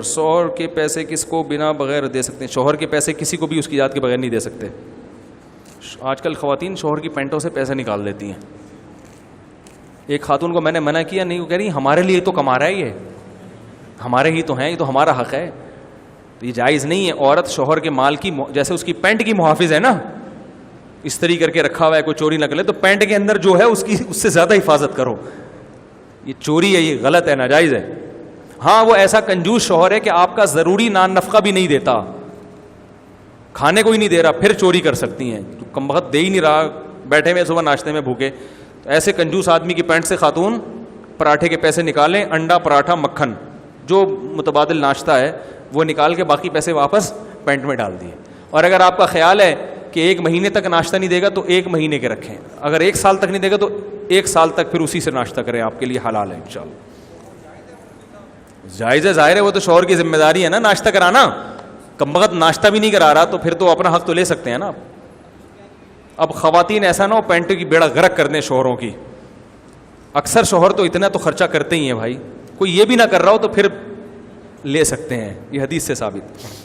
شوہر کے پیسے کس کو بنا بغیر دے سکتے ہیں؟ شوہر کے پیسے کسی کو بھی اس کی ذات کے بغیر نہیں دے سکتے. آج کل خواتین شوہر کی پینٹوں سے پیسے نکال دیتی ہیں. ایک خاتون کو میں نے منع کیا نہیں, وہ کہہ رہی ہمارے لیے تو کما رہا ہے, یہ ہمارے ہی تو ہیں, یہ تو ہمارا حق ہے. تو یہ جائز نہیں ہے. عورت شوہر کے مال کی, جیسے اس کی پینٹ کی محافظ ہے نا, استری کر کے رکھا ہوا ہے, کوئی چوری نہ کر لے, تو پینٹ کے اندر جو ہے اس سے زیادہ حفاظت کرو. یہ چوری ہے, یہ غلط ہے, ناجائز ہے. ہاں وہ ایسا کنجوس شوہر ہے کہ آپ کا ضروری نان نفقہ بھی نہیں دیتا, کھانے کو ہی نہیں دے رہا, پھر چوری کر سکتی ہیں. تو کم وقت دے ہی نہیں رہا, بیٹھے ہوئے صبح ناشتے میں بھوکے. تو ایسے کنجوس آدمی کی پینٹ سے خاتون پراٹھے کے پیسے نکالیں, انڈا پراٹھا مکھن جو متبادل ناشتہ ہے وہ نکال کے باقی پیسے واپس پینٹ میں ڈال دیے. اور اگر آپ کا خیال ہے کہ 1 مہینے تک ناشتہ نہیں دے گا تو 1 مہینے کے رکھیں, اگر 1 سال تک نہیں دے گا تو 1 سال تک پھر اسی سے ناشتہ کریں, آپ کے لیے حلال ہے انشاءاللہ. جائز ہے, ظاہر ہے, وہ تو شوہر کی ذمہ داری ہے نا ناشتہ کرانا. کم وقت ناشتہ بھی نہیں کرا رہا تو پھر تو اپنا حق تو لے سکتے ہیں نا. اب خواتین ایسا نہ ہو پینٹوں کی بیڑا غرق کر دیں شوہروں کی. اکثر شوہر تو اتنا تو خرچہ کرتے ہی ہیں بھائی, کوئی یہ بھی نہ کر رہا ہو تو پھر لے سکتے ہیں, یہ حدیث سے ثابت.